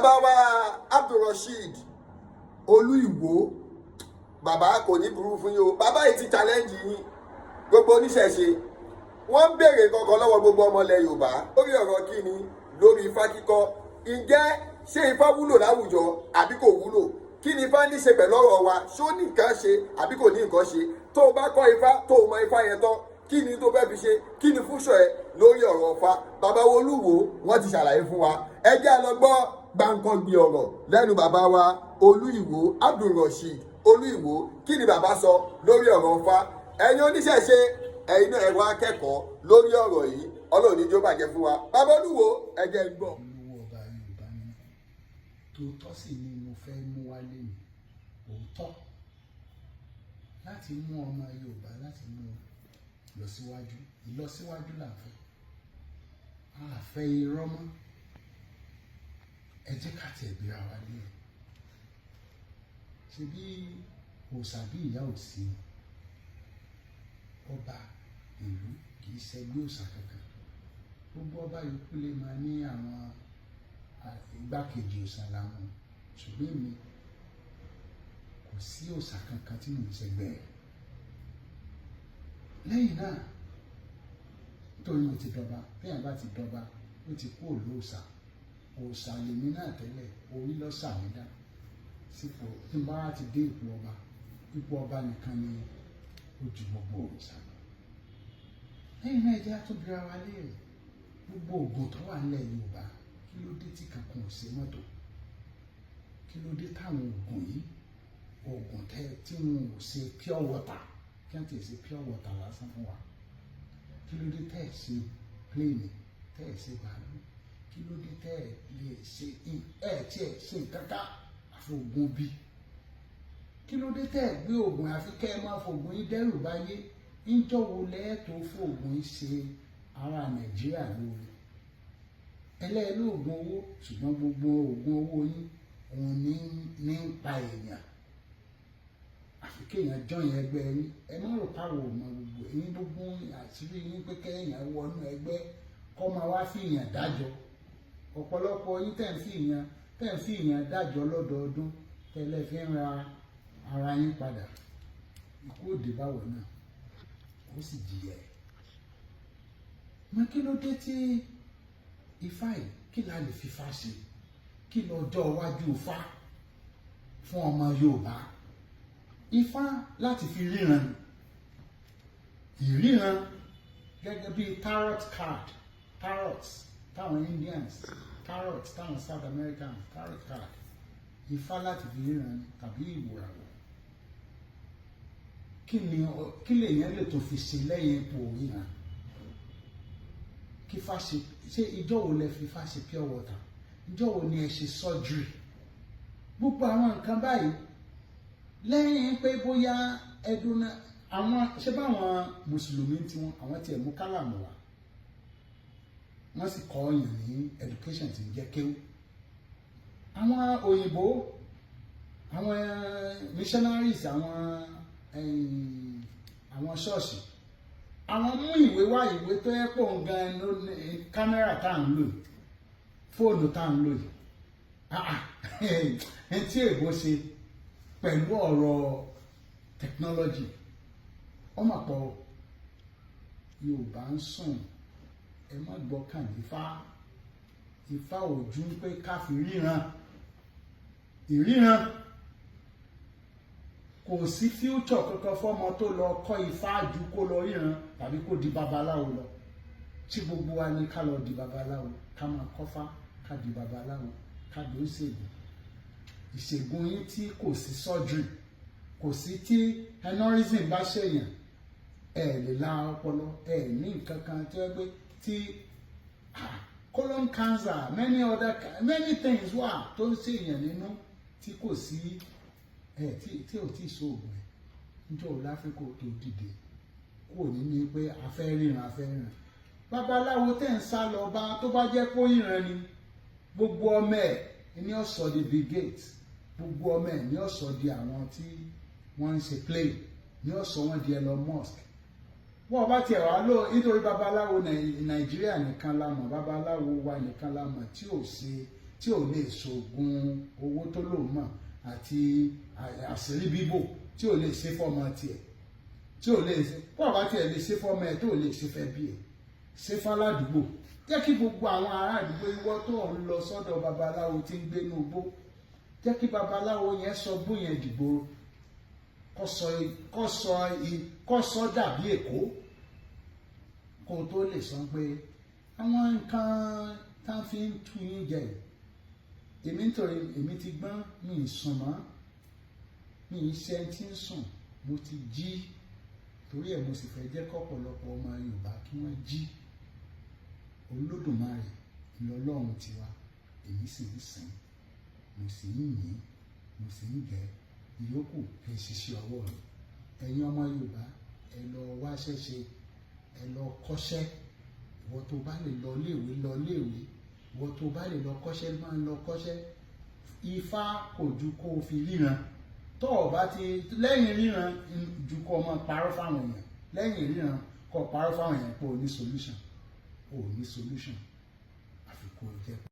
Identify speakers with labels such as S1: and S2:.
S1: bàbá wa Abdulrasheed Olúìwò bàbá kò ní burú fún yín o, bàbá yìí ti challenge yín gbogbo oníṣẹ̀ṣe wọ́n ń béèrè kankan lọ́wọ́ gbogbo ọmọ ilẹ̀ Yorùbá lórí ọ̀rọ̀ kíni lórí ifá kíkọ́. Ǹjẹ́ ṣé ifá wúlò láwùjọ àbí kò wúlò? Kí ni ifá ní ṣe pẹ̀lú ọ̀rọ̀ wa? Ṣó ní nǹkan ṣe àbí kò ní nǹkan ṣe? Tó o bá kọ́ ifá tó o mọ ifá yẹn tán, kí ni tó fẹ́ fi ṣe? Kí ni fúnṣọ ẹ lórí ọ̀rọ̀ ifá? Bàbá wa Olúwo wọ́n ti ṣàlàyé fún wa. Ẹ jẹ́ a lọ gbọ́ gbàǹkangbì ọ̀rọ̀ lẹ́nu bàbá wa Olúìwò Abdulrasheed Olúìwò. Kí ni bàbá sọ lórí ọ̀rọ̀ ifá? Ẹ̀yin oníṣẹ̀ṣe ẹ̀yin náà ẹ wá kẹ́kọ̀ọ́ lórí ọ̀rọ̀ yìí, Ọlọ́run ní jó bàjẹ́ fún wa. Bàbá Olúwo ẹ jẹ́ n gbọ́.
S2: Olúwo ọba Yorùbá ni tòótọ́ sì ni mo fẹ́ mú wálé mi, òótọ́ láti mú ọmọ Yorùbá láti mú ìlọsíwájú. Ìlọsíwájú là ń fẹ́, a fẹ́ irọ́ mọ́. Ẹ jẹ́ ká tẹ̀ bí ara lé ẹ̀. Ṣé bí òòṣà bí ìyá ò sí ni? Ọba ìlú kì í ṣẹgbẹ́ òòṣà kankan. Gbogbo ọba yòókù lè máa ní àwọn igbákejì òòṣà làwọn, ṣùgbọ́n èmi kò sí òòṣà kankan tí mò ń ṣẹgbẹ́ rẹ̀. Lẹ́yìn náà, nítorí mo ti dọba, bẹ́ẹ̀ bá ti dọba ó ti kú òòṣà. Òòṣà lèmi náà tẹ́lẹ̀, orí ló ṣà mí dá sípò. Tí n bá ti dé ipò ọba nìkan ni ó ju gbogbo òòṣà lọ. Lẹ́yìn náà ẹ jẹ́ á tún bi ara wa léèrè, gbogbo oògùn tó wà nílẹ̀ Yorùbá kí ló dé tí kankan ò ṣe mọ́tò? Kí ló dé táwọn oògùn yìí, oògùn tí wọn ò ṣe pure water, kí wọ́n ti ṣe pure water lásán fún wa? Kí ló dé tẹ́ ẹ̀ ṣe pléènì, tẹ́ ẹ̀ ṣe bàálù? Kí ló dé tẹ́ ẹ̀ lè ṣe tí ẹ̀ ṣe kankan àfi oògùn bí? Kí ló dé tẹ́ ẹ̀ gbé oògùn àfi kẹ́ ẹ máa fògùn yín dẹ́rù báyé? Ńjọ́ wo lẹ́ẹ̀tọ́ fògùn yín ṣe ara Nàìjíríà lóore? Ẹlẹ́ẹ̀lóògùn owó, ṣùgbọ́n gbogbo oògùn owó yín òun ní ń pa èèyàn. Àfi kéèyàn jọyìn ẹgbẹ́ yín. Ẹ má rò páwọ̀ ọmọ gbogbo ẹ̀yin, gbogbo àṣírí yín pé kéèyàn wọnú ẹgbẹ́ kọ́ máa wá fi ìyàn dájọ́. Ọ̀pọ̀lọpọ̀ yín tẹ̀ ń fi ìyàn dájọ́ lọ́dọọdún tẹ́lẹ̀ fi ń ra ara yín padà. Ikú òde báwọ̀ náà ó sì jìyà ẹ̀. Mọ kí ló dé tí ifá yìí, kí la lè fi ifá ṣe? Kí lọ́jọ́ iwájú ifá fún ọmọ Yorùbá? Ifá láti fi ríran ni. Ìríran gẹ́gẹ́ bí tarot card, tarots táwọn Indians, tarot táwọn South Americans, tarot card. Ifá láti fi ríran ni tàbí ìwòràwọ̀. Kí lèèyàn lè tó fi ṣe lẹ́yìn ipò ríran? Kí fá ṣe ìjọ́ wo lẹ fi fá ṣe pure water? Ìjọ́ wo ni ẹ ṣe surgery? Gbogbo àwọn nǹkan báyìí, lẹ́yìn pé bóyá ẹdun náà àwọn ṣé báwọn mùsùlùmí tí àwọn tiẹ̀ mú kálàmù wá, wọ́n sì kọ́ ọ̀yàn ní education tí ń jẹ́ kéwú. Àwọn òyìnbó, àwọn missionaries, àwọn ṣọ́ọ̀ṣì, àwọn mú ìwé wá, ìwé tó yẹ pọ̀ gan kámẹ́rà tá à ń lò yìí, fóònù tá à ń lò yìí. Ẹni tí èbó ṣe pẹ̀lú ọ̀rọ̀ technology, ọmọ pọ̀ Yorùbá ń sùn. Ẹ má gbọ́kàn Ifá. Ifá ò ju pé ká fi ríran. Ìríran kò sí future kankan fọ́mọ tó lọ kọ́ Ifá ju kó lọ ríran tàbí kó di babaláwo lọ. Tí gbogbo wa ní ká lọ di babaláwo, ká máa kọ́fá, ká di babaláwo, ká di oníṣègùn. Ìṣègùn yín tí kò sí surgery, kò sí tí aneurysm bá ṣèyàn, ẹ lè la ọpọlọ, ẹ ní nǹkan kan tí wọ́n gbé tí colon cancer, many things wà tó ń ṣèyàn nínú tí kò sí tí ò tí ì sóògùn ẹ̀. Níjọ́ wo láfíríkà tó dìde kúrò nínú pé a fẹ́ ríran. Babaláwo tẹ̀ ń sá lọ bá tó bá jẹ́ kó ríran ni, gbogbo ọmọ ẹ̀ ní ọ̀sọ̀ di Bill Gates, gbogbo ọmọ ẹ̀ ní ọ̀sọ̀ di àwọn tí wọ́n ń ṣe play, ní ọ̀sọ̀ wọn di Elon Musk. Wọ́n bá tiẹ̀ wá lò nítorí babaláwo Nàìjíríà nìkan la mọ̀, babaláwo wa nìkan la mọ̀ tí ò ṣe tí ò lè ṣoògùn owó tó lòun mọ̀ àti àṣírí bíbò tí ò lè ṣe fọ́mọ tiẹ̀, tí ò lè ṣe bọ́ọ̀bá tiẹ̀ lè ṣe fọ́mọ ẹ̀ tó lè ṣe fẹ́ bí ẹ̀ ṣe fáládùúgbò. Jẹ́ kí gbogbo àwọn ará àdúgbò ìwọ tó ń lọ sọ́dọ̀ babaláwo tí ń gbé inú igbó, jẹ́ kí babaláwo yẹn sọ bó yẹn dìgboro, kó sọ dàbí Èkó, kó tó lè sọ pé àwọn nǹkan tá a fi ń tu yín jẹ èmi nítorí èmi ti gbọ́n, mi ì sùn mọ́, mi ì ṣe tí ń sùn, mo ti jí, torí ẹ̀ mo sì fẹ́ jẹ́ kọ́pọ̀lọpọ̀ ọmọ Yorùbá kí wọ́n jí. Olódùmarè lọ́lọ́run tiwa, èmi sì ń sìn, mo sì ń yìn, mo sì ń gẹ̀, ìyókù kì í ṣiṣẹ́ ọwọ́ mi. Ẹ̀yin ọmọ Yorùbá, ẹ lọ wáṣẹ́ ṣe, ẹ lọ kọ́ṣẹ́. Ìwọ tó bá lè lọ léèwé lọ léèwé, ìwọ tó bá lè lọ kọ́ṣẹ́ máa ń lọ kọ́ṣẹ́. Ifá kò ju kó o fi ríran, tó o bá ti lẹ́yìn ríran ju kó o máa parọ́ fáwọn èèyàn, lẹ́yìn ríran kó o parọ́ fáwọn èèyàn pé o ní solution, o ní solution, àfi kó o jẹ́.